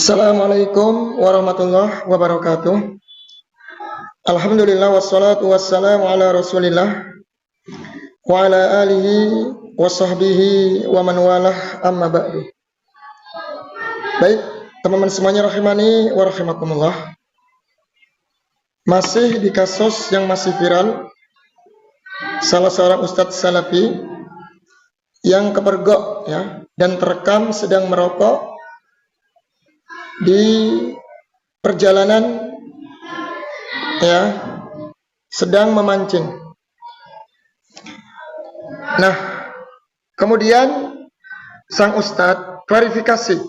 Assalamualaikum warahmatullahi wabarakatuh. Alhamdulillah wassalatu wassalamu ala Rasulillah wa ala alihi wa sahbihi wa man walah amma ba'du. Baik, teman-teman semuanya rahimani wa rahimakumullah. Masih di kasus yang masih viral, salah seorang ustadz salafi yang kepergok ya dan terekam sedang merokok di perjalanan ya, sedang memancing. Nah, kemudian sang ustadz klarifikasi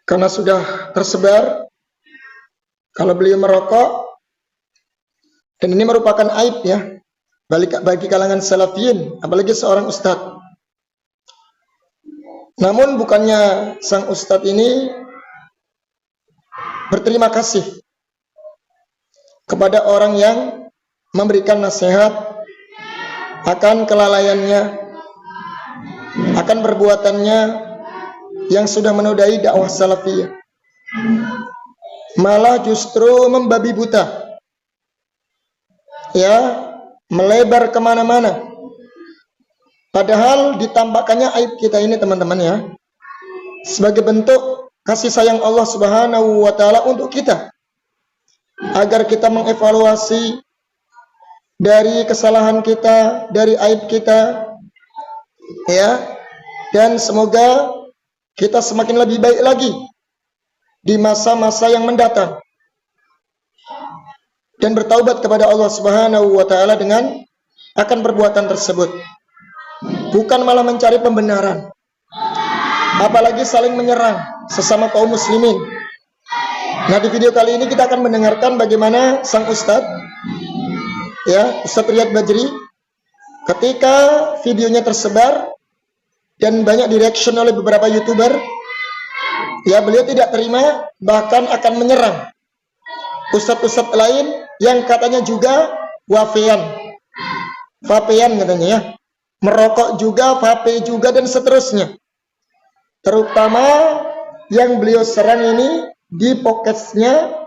karena sudah tersebar kalau beliau merokok, dan ini merupakan aib ya bagi kalangan salafiyin, apalagi seorang ustadz. Namun bukannya sang ustadz ini berterima kasih kepada orang yang memberikan nasihat akan kelalaiannya, akan perbuatannya yang sudah menodai dakwah salafiyah. Malah justru membabi buta, ya, melebar kemana-mana. Padahal ditampakkannya aib kita ini teman-teman ya, sebagai bentuk kasih sayang Allah Subhanahu wa Ta'ala untuk kita, agar kita mengevaluasi dari kesalahan kita, dari aib kita, ya, dan semoga kita semakin lebih baik lagi di masa-masa yang mendatang, dan bertaubat kepada Allah Subhanahu wa Ta'ala dengan akan perbuatan tersebut, bukan malah mencari pembenaran, apalagi saling menyerang sesama kaum muslimin. Nah, di video kali ini kita akan mendengarkan bagaimana sang ustadz ya, Ustadz Riyad Bajri, ketika videonya tersebar dan banyak di-reaction oleh beberapa YouTuber, ya, beliau tidak terima, bahkan akan menyerang ustadz-ustadz lain yang katanya juga vapean katanya ya, merokok juga, vape juga, dan seterusnya. Terutama yang beliau serang ini di podcastnya,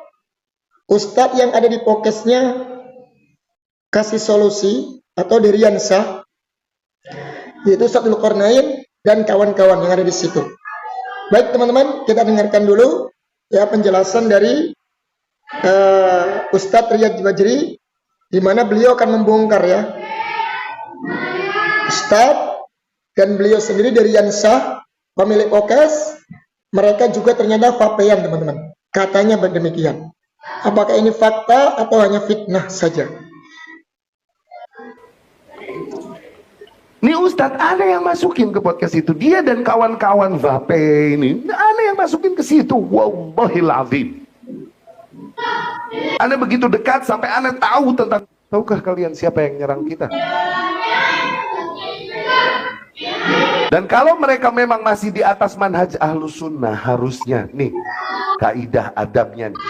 ustadz yang ada di podcastnya Kasih Solusi atau Diriansah, yaitu Ustadz Dzulqarnain dan kawan-kawan yang ada di situ. Baik teman-teman, kita dengarkan dulu ya penjelasan dari Ustadz Riyad Bajri, di mana beliau akan membongkar ya, Ustadz dan beliau sendiri dari Yansah, pemilik podcast, mereka juga ternyata vapean teman-teman. Katanya demikian. Apakah ini fakta atau hanya fitnah saja? Ini Ustadz ada yang masukin ke podcast itu, dia dan kawan-kawan vape ini, ada yang masukin ke situ. Wallahil azim. Anda begitu dekat sampai Anda tahu tentang. Tahukah kalian siapa yang nyerang kita? Dan kalau mereka memang masih di atas manhaj ahlus sunnah, harusnya nih kaidah adabnya nih.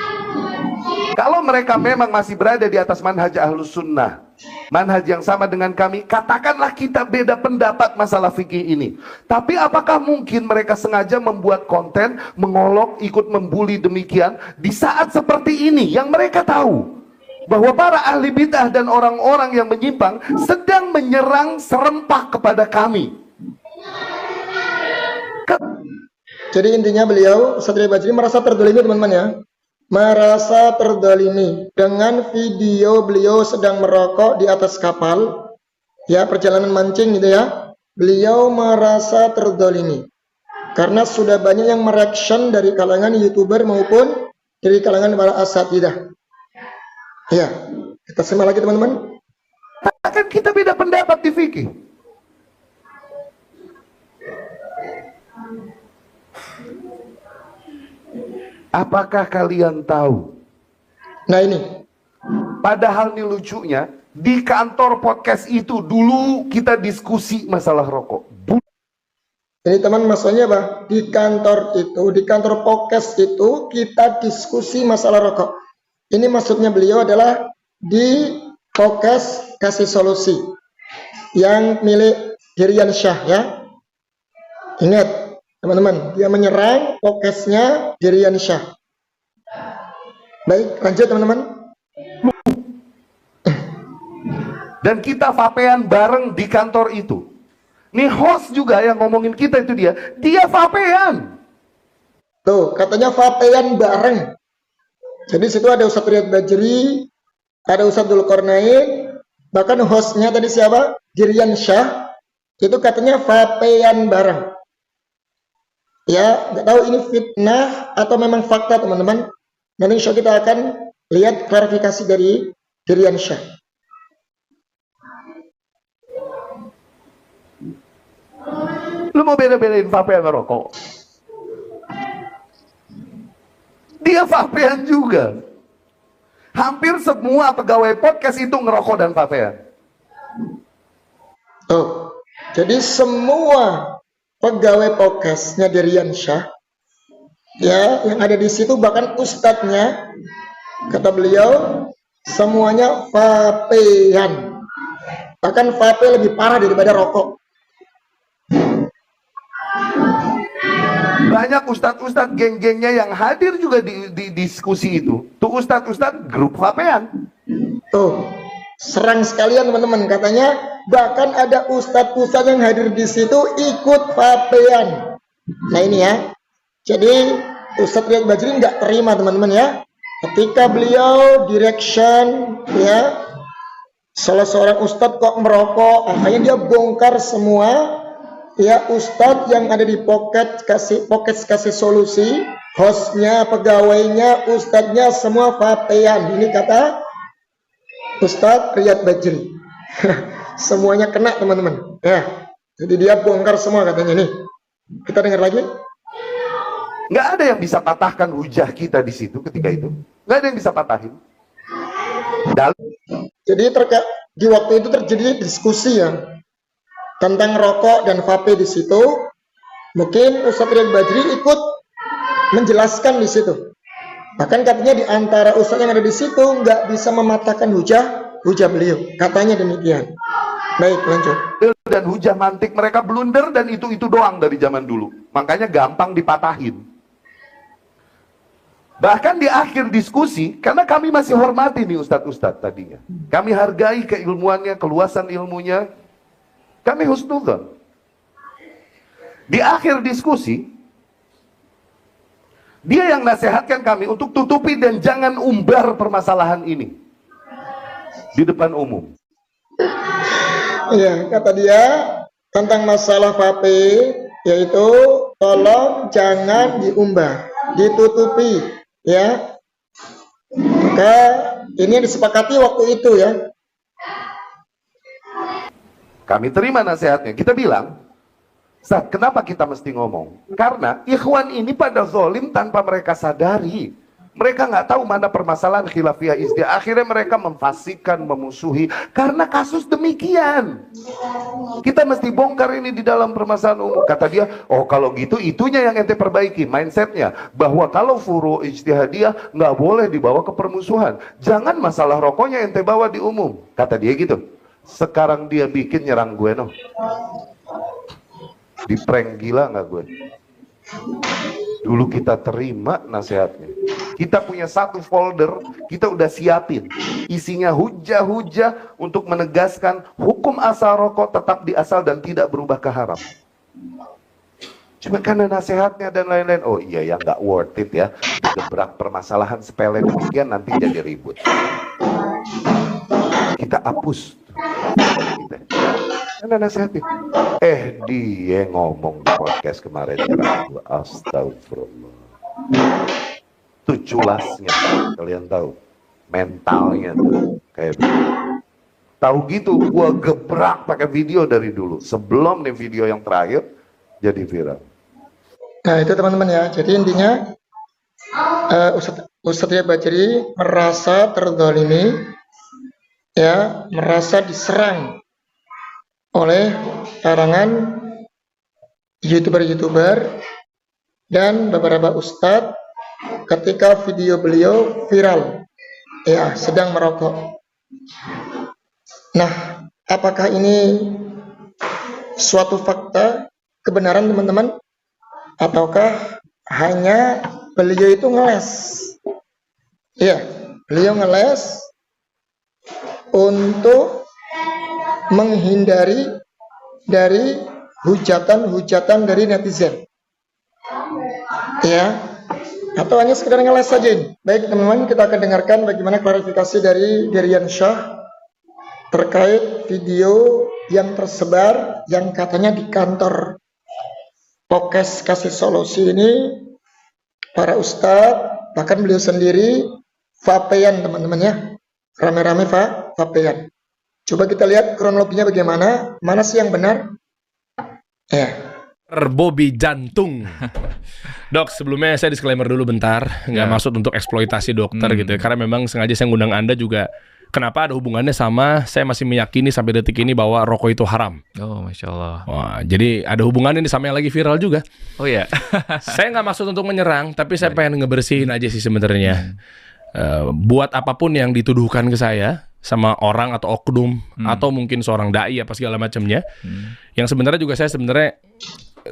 Kalau mereka memang masih berada di atas manhaj ahlus sunnah, manhaj yang sama dengan kami, katakanlah kita beda pendapat masalah fikih ini. Tapi apakah mungkin mereka sengaja membuat konten, mengolok, ikut membuli demikian, di saat seperti ini, yang mereka tahu bahwa para ahli bid'ah dan orang-orang yang menyimpang sedang menyerang serempak kepada kami. Jadi intinya beliau, Ustadz Riyad Bajri, merasa terdolimi teman-teman ya, merasa terdolimi dengan video beliau sedang merokok di atas kapal ya, perjalanan mancing gitu ya. Beliau merasa terdolimi karena sudah banyak yang mereaction dari kalangan YouTuber maupun dari kalangan para asatidah ya. Kita simak lagi teman-teman. Kan kita beda pendapat di fikih. Apakah kalian tahu? Nah ini, padahal nih lucunya, di kantor podcast itu dulu kita diskusi masalah rokok. ini teman, maksudnya apa? Di kantor itu, di kantor podcast itu kita diskusi masalah rokok. Ini maksudnya beliau adalah di podcast Kasih Solusi yang milik Diriansah ya. Ingat, teman-teman. Dia menyerang podcastnya Dirian Syah. Baik, lanjut teman-teman. Dan kita vapean bareng di kantor itu. Nih host juga yang ngomongin kita itu dia vapean. Tuh, katanya vapean bareng. Jadi situ ada Ustadz Riyad Bajri, ada Ustadz Dzulkarnain, bahkan hostnya tadi siapa? Dirian Syah. Itu katanya vapean bareng. Ya, nggak tahu ini fitnah atau memang fakta teman-teman. Nanti insya Allah kita akan lihat klarifikasi dari Dirian Syah. Lu mau beda-bedain vape sama rokok? Dia vapean juga. Hampir semua pegawai podcast itu ngerokok dan vapean. Oh, jadi semua pegawai podcastnya Dirian Syah, ya, yang ada di situ bahkan ustadznya, kata beliau, semuanya vapean. Bahkan vape lebih parah daripada rokok. Banyak ustadz-ustadz geng-gengnya yang hadir juga di diskusi itu. Tuh ustadz-ustadz grup vapean. Tuh, serang sekalian teman-teman. Katanya bahkan ada ustadz-ustadz yang hadir di situ ikut vapean. Nah ini ya. Jadi Ustadz Riyad Bajri nggak terima teman-teman ya. Ketika beliau direction ya, salah seorang ustadz kok merokok, akhirnya dia bongkar semua. Ya, ustadz yang ada di podcast kasih solusi, hostnya, pegawainya, ustadznya semua vapean. Ini kata Ustadz Riyad Bajri. Semuanya kena teman-teman. Ya, jadi dia bongkar semua katanya nih. Kita dengar lagi. Nggak ada yang bisa patahkan hujah kita di situ ketika itu. Nggak ada yang bisa patahin. Jadi di waktu itu terjadi diskusi ya tentang rokok dan vape di situ. Mungkin Ustadz Riyad Bajri ikut menjelaskan di situ. Bahkan katanya di antara ustadz yang ada di situ nggak bisa mematahkan hujah beliau. Katanya demikian. Baik, lanjut. Dan hujah mantik mereka blunder dan itu doang dari zaman dulu. Makanya gampang dipatahin. Bahkan di akhir diskusi, karena kami masih hormati nih ustadz-ustadz tadinya. Kami hargai keilmuannya, keluasan ilmunya. Kami husnudzon. Di akhir diskusi, dia yang nasihatkan kami untuk tutupi dan jangan umbar permasalahan ini di depan umum. Iya, kata dia tentang masalah vape, yaitu tolong jangan diumbar, ditutupi, ya. Maka ini yang disepakati waktu itu ya. Kami terima nasihatnya. Kita bilang, Ustaz, kenapa kita mesti ngomong? Karena ikhwan ini pada zolim tanpa mereka sadari. Mereka nggak tahu mana permasalahan khilafiyah istiah. Akhirnya mereka memfasikkan, memusuhi. Karena kasus demikian. Kita mesti bongkar ini di dalam permasalahan umum. Kata dia, oh kalau gitu itunya yang ente perbaiki. Mindsetnya. Bahwa kalau furu ijtihadiyah nggak boleh dibawa ke permusuhan. Jangan masalah rokoknya ente bawa di umum. Kata dia gitu. Sekarang dia bikin nyerang gue noh. Di prank gila nggak gue? Dulu kita terima nasihatnya. Kita punya satu folder, kita udah siapin. Isinya hujah-hujah untuk menegaskan hukum asal rokok tetap di asal dan tidak berubah ke haram. Cuma karena nasihatnya dan lain-lain, oh iya ya nggak worth it ya. Digebrak permasalahan sepele demikian nanti jadi ribut. Kita hapus. Karena nasihatnya. Dia ngomong di podcast kemarin. Astagfirullah. Itu culasnya. Kalian tahu. Mentalnya tuh. Kayak begitu. Tahu gitu. Gua gebrak pakai video dari dulu. Sebelum nih video yang terakhir. Jadi viral. Nah itu teman-teman ya. Jadi intinya. Ustadz Riyad Bajri merasa terzalimi. Ya. Merasa diserang oleh karangan YouTuber dan beberapa ustadz ketika video beliau viral ya sedang merokok. Nah, apakah ini suatu fakta kebenaran teman-teman? ataukah hanya beliau itu ngeles? Iya, beliau ngeles untuk menghindari dari hujatan-hujatan dari netizen. Ya, atau hanya sekedar ngeles saja ini. Baik teman-teman, kita akan dengarkan bagaimana klarifikasi dari Dirian Shah terkait video yang tersebar yang katanya di kantor Pokes Kasih Solusi ini para ustadz, bahkan beliau sendiri vapean teman-teman ya, rame-rame vapean. Coba kita lihat kronologinya bagaimana, mana sih yang benar? Ya. Bobby jantung. Dok, sebelumnya saya disclaimer dulu bentar, nggak maksud untuk eksploitasi dokter gitu ya, karena memang sengaja saya ngundang Anda juga. Kenapa ada hubungannya sama saya masih meyakini sampai detik ini bahwa rokok itu haram. Oh, Masya Allah. Wah, jadi ada hubungannya ini sama yang lagi viral juga. Oh ya. Saya nggak maksud untuk menyerang, tapi saya pengen ngebersihin aja sih sebenarnya. Buat apapun yang dituduhkan ke saya sama orang atau oknum atau mungkin seorang dai apa segala macamnya, yang sebenarnya juga saya sebenarnya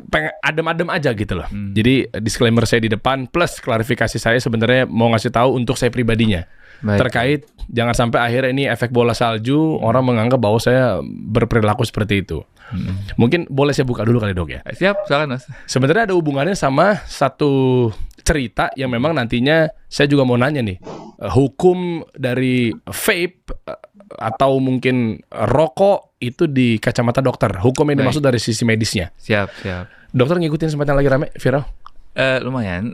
pengen adem-adem aja gitu loh. Jadi disclaimer saya di depan plus klarifikasi saya sebenarnya mau ngasih tahu untuk saya pribadinya. Baik. Terkait jangan sampai akhirnya ini efek bola salju, orang menganggap bahwa saya berperilaku seperti itu. Mungkin boleh saya buka dulu kali dok ya. Siap, silakan Mas. Sebenarnya ada hubungannya sama satu cerita yang memang nantinya saya juga mau nanya nih, hukum dari vape atau mungkin rokok itu di kacamata dokter, hukum yang dimaksud dari sisi medisnya. Siap. Dokter ngikutin sempat yang lagi rame viral? Lumayan.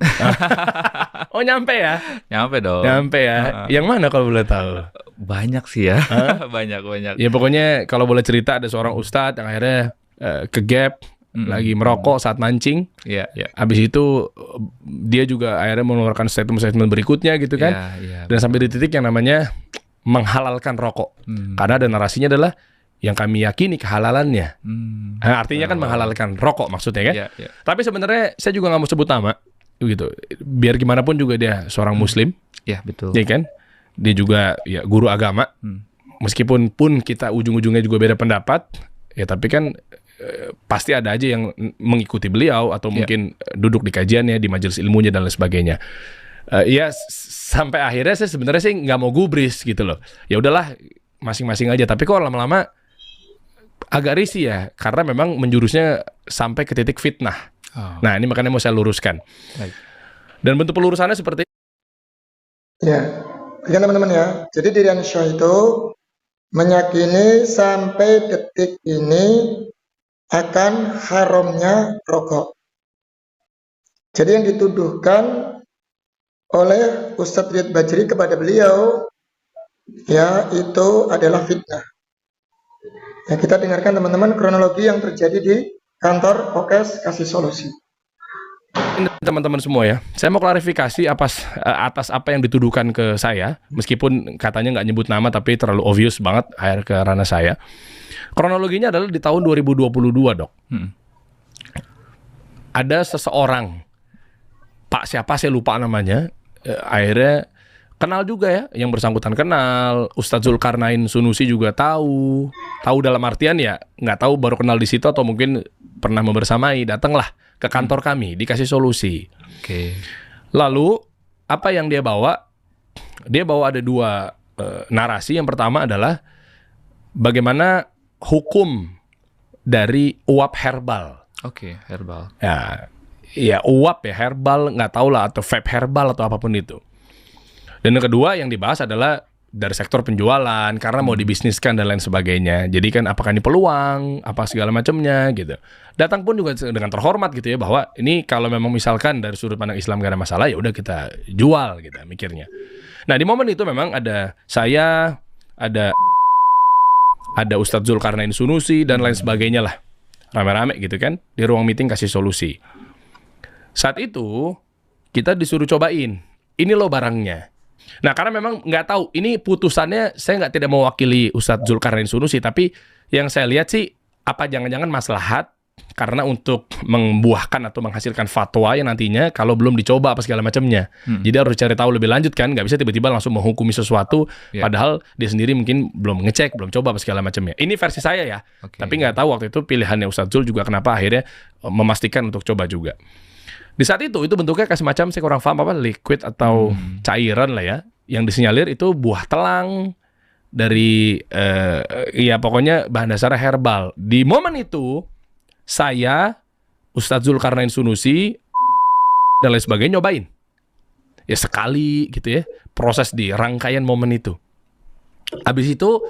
Oh nyampe ya? Nyampe dong. Nyampe ya. Yang mana kalau boleh tahu? Banyak sih ya. Banyak. Ya pokoknya kalau boleh cerita ada seorang ustadz yang akhirnya ke gap lagi merokok saat mancing. Iya. Habis itu dia juga akhirnya mengeluarkan statement berikutnya gitu kan. Iya. Dan sampai di titik yang namanya menghalalkan rokok. Karena ada narasinya adalah yang kami yakini kehalalannya. Nah, artinya kan menghalalkan rokok maksudnya kan. Iya. Tapi sebenarnya saya juga nggak mau sebut nama gitu. Biar gimana pun juga dia seorang muslim. Iya, betul. Ya kan? Dia juga ya guru agama. Meskipun pun kita ujung-ujungnya juga beda pendapat, ya tapi kan pasti ada aja yang mengikuti beliau atau mungkin duduk di kajiannya, di majelis ilmunya dan lain sebagainya. Sampai akhirnya saya sebenarnya sih nggak mau gubris gitu loh. Ya udahlah masing-masing aja. Tapi kok lama-lama agak risih ya, karena memang menjurusnya sampai ke titik fitnah. Nah ini makanya mau saya luruskan. Baik. Dan bentuk pelurusannya seperti Ya, begini teman-teman ya. Jadi Dirian Shah itu meyakini sampai detik ini akan haramnya rokok. Jadi yang dituduhkan oleh Ustadz Riyad Bajri kepada beliau ya itu adalah fitnah. Ya, kita dengarkan teman-teman kronologi yang terjadi di kantor Pokes Kasih Solusi. ini teman-teman semua ya. Saya mau klarifikasi atas apa yang dituduhkan ke saya, meskipun katanya nggak nyebut nama tapi terlalu obvious banget akhir ke ranah saya. Kronologinya adalah di tahun 2022 dok. Ada seseorang, Pak siapa saya lupa namanya, akhirnya kenal juga ya, yang bersangkutan kenal, Ustadz Zulkarnain Sunusi juga tahu dalam artian ya nggak tahu baru kenal di situ atau mungkin pernah membersamai, datanglah ke kantor kami, dikasih solusi. Oke. Lalu apa yang dia bawa? Dia bawa ada dua narasi. Yang pertama adalah bagaimana hukum dari uap herbal. Oke, herbal. Ya uap ya herbal, nggak tahu lah, atau vape herbal atau apapun itu. Dan yang kedua yang dibahas adalah dari sektor penjualan karena mau dibisniskan dan lain sebagainya. Jadi kan apakah ini peluang, apa segala macamnya gitu. Datang pun juga dengan terhormat gitu ya, bahwa ini kalau memang misalkan dari sudut pandang Islam gak ada masalah, ya udah kita jual gitu mikirnya. Nah di momen itu memang ada saya, ada Ustadz Zulkarnain Sunusi dan lain sebagainya lah, rame-rame gitu kan di ruang meeting kasih solusi. Saat itu kita disuruh cobain, ini loh barangnya. Nah karena memang nggak tahu, ini putusannya saya tidak mewakili Ustadz Zulkarnain Sunusi, tapi yang saya lihat sih apa jangan-jangan maslahat karena untuk membuahkan atau menghasilkan fatwa yang nantinya kalau belum dicoba apa segala macamnya. Jadi harus cari tahu lebih lanjut kan, nggak bisa tiba-tiba langsung menghukumi sesuatu padahal dia sendiri mungkin belum ngecek, belum coba apa segala macamnya. Ini versi saya ya. Tapi nggak tahu waktu itu pilihannya Ustadz Zul juga kenapa akhirnya memastikan untuk coba juga. Di saat itu bentuknya kayak semacam, saya kurang paham apa, liquid atau cairan lah ya. Yang disinyalir itu buah telang dari, ya pokoknya bahan dasarnya herbal. Di momen itu, saya, Ustadz Zulkarnain Sunusi, dan lain sebagainya nyobain. Ya sekali gitu ya, proses di rangkaian momen itu. Habis itu,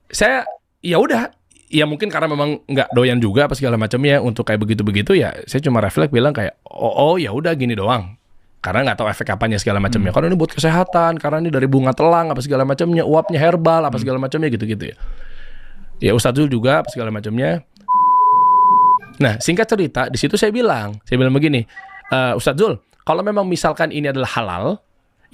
saya, ya udah, ya mungkin karena memang nggak doyan juga apa segala macamnya untuk kayak begitu-begitu ya, saya cuma refleks bilang kayak oh ya udah gini doang, karena nggak tahu efek apanya segala macamnya. Karena ini buat kesehatan, karena ini dari bunga telang apa segala macamnya, uapnya herbal apa segala macamnya gitu-gitu ya. Ya Ustadz Zul juga apa segala macamnya. Nah singkat cerita di situ saya bilang begini, Ustadz Zul, kalau memang misalkan ini adalah halal,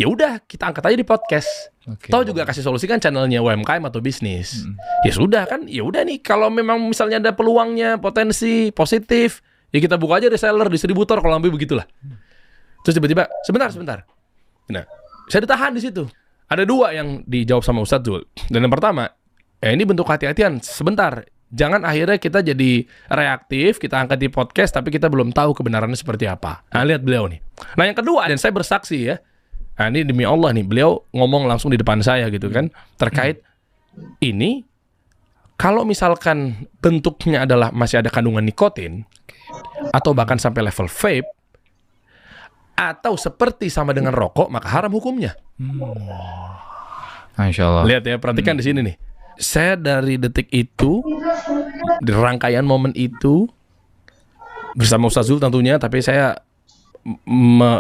ya udah kita angkat aja di podcast. Tahu juga kasih solusi kan channelnya UMKM atau bisnis. Ya sudah kan, ya udah nih kalau memang misalnya ada peluangnya, potensi positif, ya kita buka aja reseller, distributor kalau lebih begitulah. Terus tiba-tiba sebentar. Nah, saya ditahan di situ. Ada dua yang dijawab sama Ustadz Zul. Dan yang pertama, ini bentuk hati-hatian. Sebentar, jangan akhirnya kita jadi reaktif, kita angkat di podcast tapi kita belum tahu kebenarannya seperti apa. Nah, lihat beliau nih. Nah, yang kedua, dan saya bersaksi ya. Nah, ini demi Allah nih, beliau ngomong langsung di depan saya gitu kan, terkait ini, kalau misalkan bentuknya adalah masih ada kandungan nikotin, atau bahkan sampai level vape, atau seperti sama dengan rokok, maka haram hukumnya. Masya Allah. Lihat ya, perhatikan di sini nih. Saya dari detik itu, di rangkaian momen itu, bersama Ustadz Zul tentunya, tapi saya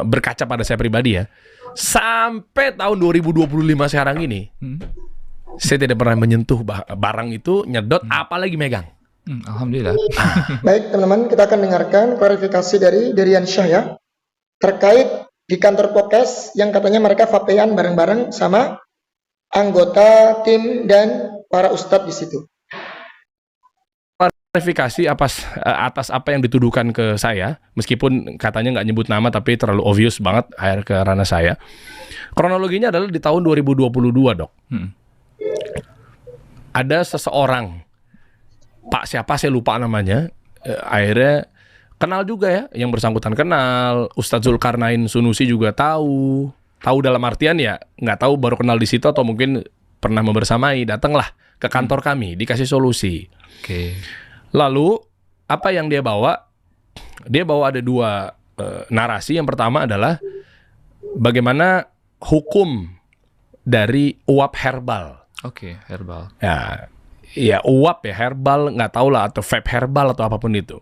berkaca pada saya pribadi ya, sampai tahun 2025 sekarang ini, saya tidak pernah menyentuh barang itu, nyedot, apalagi megang. Alhamdulillah. Baik teman-teman, kita akan dengarkan klarifikasi dari Derian Syah ya, terkait di kantor Pokes yang katanya mereka vapean bareng-bareng sama anggota tim dan para ustadz di situ. Klarifikasi atas apa yang dituduhkan ke saya, meskipun katanya nggak nyebut nama tapi terlalu obvious banget akhir ke ranah saya. Kronologinya adalah di tahun 2022, Dok. Ada seseorang, Pak siapa saya lupa namanya, akhirnya kenal juga ya, yang bersangkutan kenal, Ustadz Zulkarnain Sunusi juga tahu dalam artian ya nggak tahu baru kenal di situ atau mungkin pernah membersamai, datanglah ke kantor kami, dikasih solusi. Oke. Lalu apa yang dia bawa? Dia bawa ada dua narasi. Yang pertama adalah bagaimana hukum dari uap herbal. Oke, herbal. Ya uap ya herbal, nggak tahu lah, atau vape herbal atau apapun itu.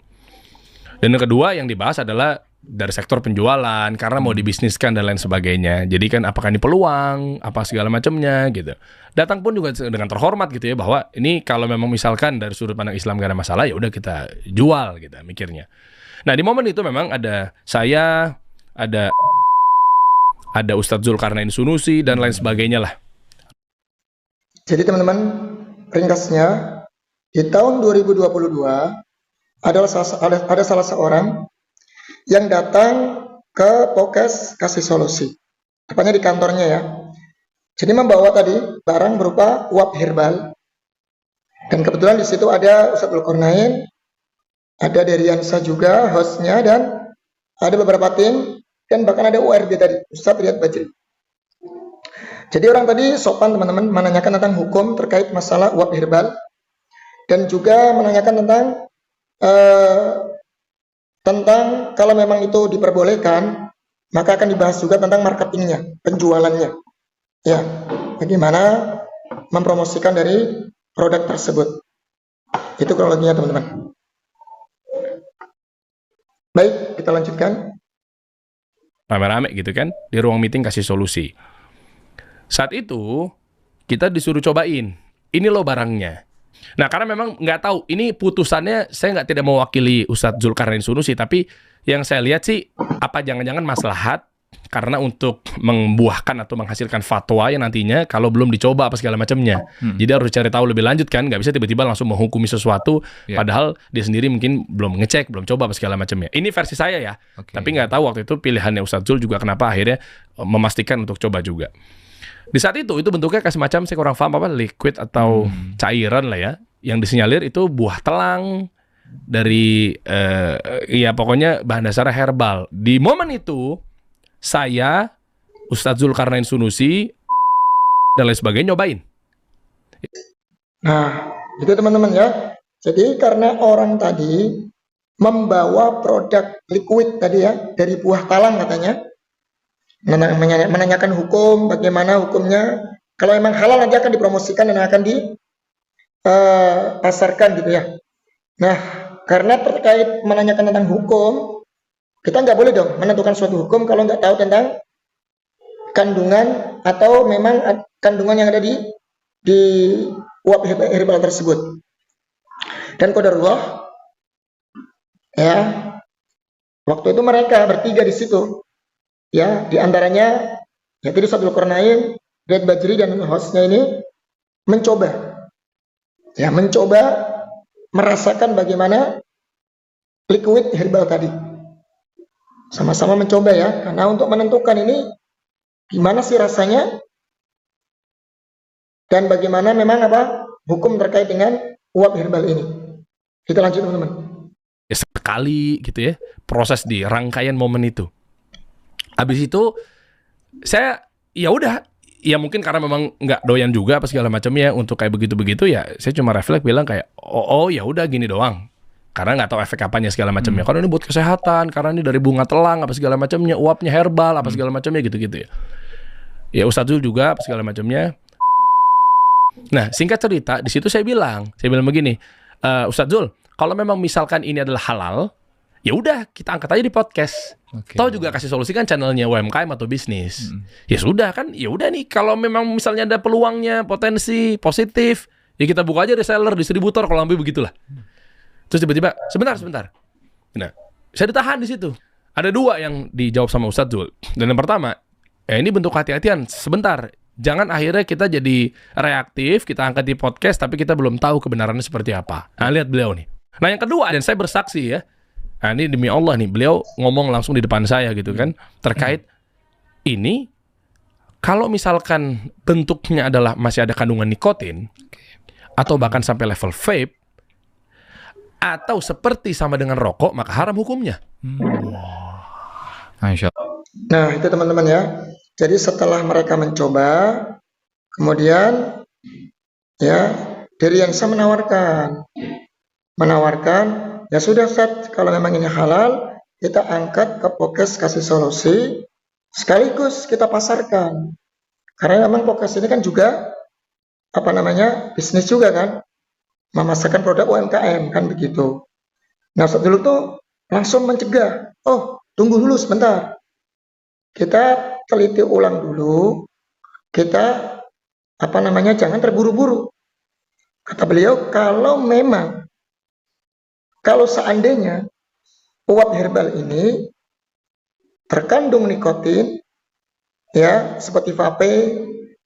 Dan yang kedua yang dibahas adalah dari sektor penjualan, karena mau dibisniskan dan lain sebagainya. Jadi kan apakah ini peluang, apa segala macamnya gitu. Datang pun juga dengan terhormat gitu ya, bahwa ini kalau memang misalkan dari sudut pandang Islam gak ada masalah, ya udah kita jual gitu mikirnya. Nah di momen itu memang ada saya, ada Ustadz Zulkarnain Sunusi dan lain sebagainya lah. Jadi teman-teman, ringkasnya di tahun 2022 ada salah seorang yang datang ke Pokes kasih solusi, tepatnya di kantornya ya. Jadi membawa tadi barang berupa uap herbal, dan kebetulan di situ ada Ustadz Zulkarnain, ada Deriansa juga hostnya, dan ada beberapa tim, dan bahkan ada URD tadi, Ustadz Riyad Bajri. Jadi orang tadi sopan teman-teman, menanyakan tentang hukum terkait masalah uap herbal, dan juga menanyakan tentang kalau memang itu diperbolehkan, maka akan dibahas juga tentang marketingnya, penjualannya. Ya, bagaimana mempromosikan dari produk tersebut. Itu kronologinya teman-teman. Baik, kita lanjutkan. Rame-rame gitu kan, di ruang meeting kasih solusi. Saat itu, kita disuruh cobain. Ini loh barangnya. Nah, karena memang nggak tahu, ini putusannya saya tidak mewakili Ustadz Zulkarnain Sunusi, tapi yang saya lihat sih, apa jangan-jangan maslahat, karena untuk membuahkan atau menghasilkan fatwa yang nantinya kalau belum dicoba apa segala macamnya. Jadi harus cari tahu lebih lanjut kan, nggak bisa tiba-tiba langsung menghukumi sesuatu, padahal dia sendiri mungkin belum ngecek, belum coba apa segala macamnya. Ini versi saya ya, tapi nggak tahu waktu itu pilihannya Ustadz Zul juga kenapa akhirnya memastikan untuk coba juga. Di saat itu bentuknya kayak semacam, saya kurang paham apa, liquid atau cairan lah ya, yang disinyalir itu buah telang ya pokoknya bahan dasarnya herbal. Di momen itu saya, Ustadz Zulkarnain Sunusi dan lain sebagainya nyobain. Nah, itu teman-teman ya. Jadi karena orang tadi membawa produk liquid tadi ya dari buah talang katanya, menanyakan hukum, bagaimana hukumnya. Kalau emang halal nanti akan dipromosikan dan akan dipasarkan gitu ya. Nah, karena terkait menanyakan tentang hukum, kita nggak boleh dong menentukan suatu hukum kalau nggak tahu tentang kandungan atau memang kandungan yang ada di uap herbal tersebut. Dan qadarullah ya, waktu itu mereka bertiga di situ ya, diantaranya yaitu Ustadz Zulkarnain, Riyad Bajri dan hostnya ini mencoba merasakan bagaimana liquid herbal tadi. Sama-sama mencoba ya, karena untuk menentukan ini gimana sih rasanya dan bagaimana memang hukum terkait dengan uap herbal ini. Kita lanjut teman-teman. Sekali gitu ya, proses di rangkaian momen itu. Habis itu saya ya udah, ya mungkin karena memang nggak doyan juga apa segala macamnya untuk kayak begitu-begitu ya, saya cuma refleks bilang kayak oh ya udah gini doang. Karena nggak tahu efek apanya segala macamnya. Karena ini buat kesehatan, karena ini dari bunga telang apa segala macamnya, uapnya herbal apa segala macamnya gitu-gitu ya. Ya Ustadz Zul juga apa segala macamnya. Nah, singkat cerita, di situ saya bilang begini, Ustadz Zul, kalau memang misalkan ini adalah halal, ya udah kita angkat aja di podcast. Tahu juga kasih solusi kan channelnya UMKM atau bisnis. Ya sudah kan, ya udah nih kalau memang misalnya ada peluangnya, potensi positif, ya kita buka aja reseller, distributor kalau lebih begitulah. Terus tiba-tiba, sebentar. Nah, saya ditahan di situ. Ada dua yang dijawab sama Ustadz Zul. Dan yang pertama, ini bentuk hati-hatian. Sebentar, jangan akhirnya kita jadi reaktif, kita angkat di podcast, tapi kita belum tahu kebenarannya seperti apa. Nah, lihat beliau nih. Nah, yang kedua, dan saya bersaksi ya, nah, ini demi Allah nih, beliau ngomong langsung di depan saya gitu kan, terkait ini, kalau misalkan bentuknya adalah masih ada kandungan nikotin, atau bahkan sampai level vape, atau seperti sama dengan rokok, maka haram hukumnya. Masya Allah. Nah, itu teman-teman ya. Jadi setelah mereka mencoba, kemudian ya, Diriansa menawarkan, ya sudah Ustadz, kalau memang ini halal, kita angkat ke podcast kasih solusi, sekaligus kita pasarkan. Karena memang podcast ini kan juga bisnis juga kan, memasarkan produk UMKM kan begitu. Nah, Ustadz dulu tuh langsung mencegah, tunggu dulu sebentar, kita teliti ulang dulu, kita jangan terburu-buru. Kata beliau, kalau seandainya uap herbal ini terkandung nikotin, ya seperti vape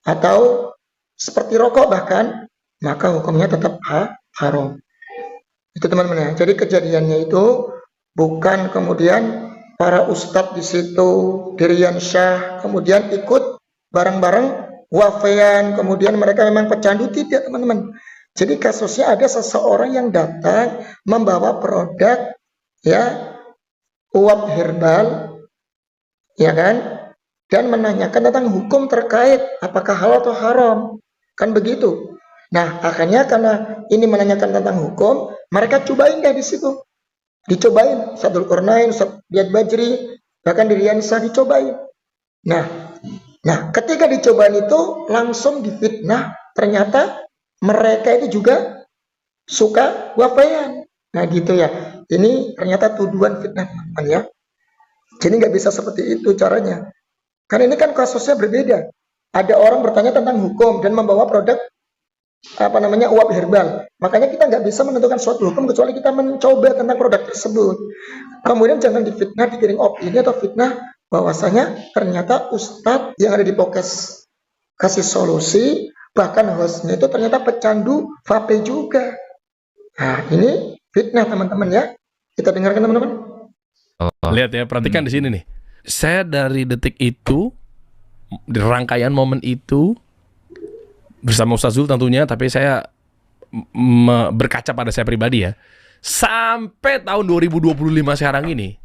atau seperti rokok bahkan, maka hukumnya tetap haram. Itu teman-teman ya. Jadi kejadiannya itu bukan kemudian para ustadz di situ, Dirian Syah, kemudian ikut bareng-bareng wafean, kemudian mereka memang pecandu, tidak teman-teman. Jadi kasusnya ada seseorang yang datang membawa produk ya uap herbal, ya kan, dan menanyakan tentang hukum terkait apakah halal atau haram, kan begitu. Nah, akhirnya karena ini menanyakan tentang hukum, mereka cobain deh di situ. Dicobain, Ustadz Zulkarnain, Ustadz Riyad Bajri, bahkan Diriansa dicobain. Nah, ketika dicobain itu langsung difitnah, ternyata mereka itu juga suka wafean. Nah, gitu ya. Ini ternyata tuduhan fitnah, teman-teman ya. Jadi nggak bisa seperti itu caranya. Karena ini kan kasusnya berbeda. Ada orang bertanya tentang hukum dan membawa produk uap herbal. Makanya kita nggak bisa menentukan suatu hukum kecuali kita mencoba tentang produk tersebut. Kemudian jangan difitnah, digiring opini atau fitnah bahwasanya ternyata ustadz yang ada di podcast kasih solusi, bahkan hostnya itu ternyata pecandu vape juga. Nah, ini fitnah teman-teman ya. Kita dengarkan teman-teman. Lihat ya, perhatikan di sini nih. Saya dari detik itu, di rangkaian momen itu, bersama Ustadz Zul tentunya, tapi saya berkaca pada saya pribadi ya. Sampai tahun 2025 sekarang ini,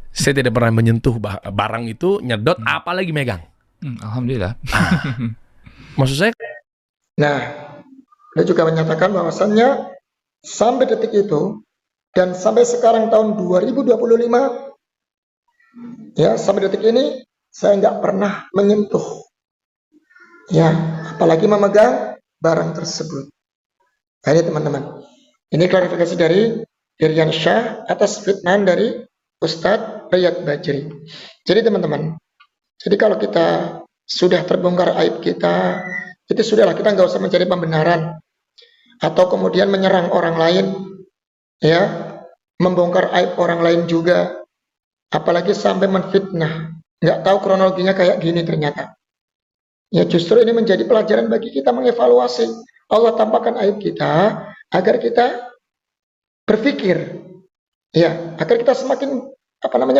saya tidak pernah menyentuh barang itu, nyedot, apalagi megang. Alhamdulillah. Maksud saya, Nah, dia juga menyatakan bahwasannya sampai detik itu dan sampai sekarang tahun 2025, ya sampai detik ini saya nggak pernah menyentuh, ya apalagi memegang barang tersebut. Nah, ini teman-teman, ini klarifikasi dari Irian Syah atas fitnahan dari Ustadz Riyad Bajri. Jadi teman-teman, jadi kalau kita sudah terbongkar aib kita, itu sudahlah, kita nggak usah mencari pembenaran atau kemudian menyerang orang lain, ya, membongkar aib orang lain juga, apalagi sampai menfitnah. Nggak tahu kronologinya kayak gini ternyata. Ya justru ini menjadi pelajaran bagi kita mengevaluasi. Allah tampakkan aib kita agar kita berpikir, ya, agar kita semakin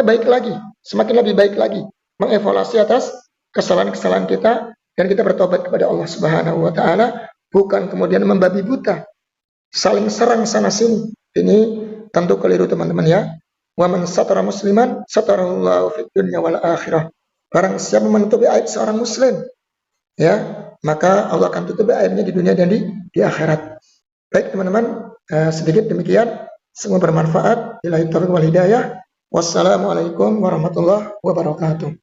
baik lagi, semakin lebih baik lagi, mengevaluasi atas kesalahan-kesalahan kita dan kita bertobat kepada Allah Subhanahu wa taala, bukan kemudian membabi buta, saling serang sana sini. Ini tentu keliru teman-teman ya. Wa man satara musliman satarallahu fid dunya wal akhirah. Barang siapa menutupi aib seorang muslim, ya, maka Allah akan tutupi aibnya di dunia dan di akhirat. Baik teman-teman, sedikit demikian, semoga bermanfaat. Billahi taufiq wal hidayah. Wassalamualaikum warahmatullahi wabarakatuh.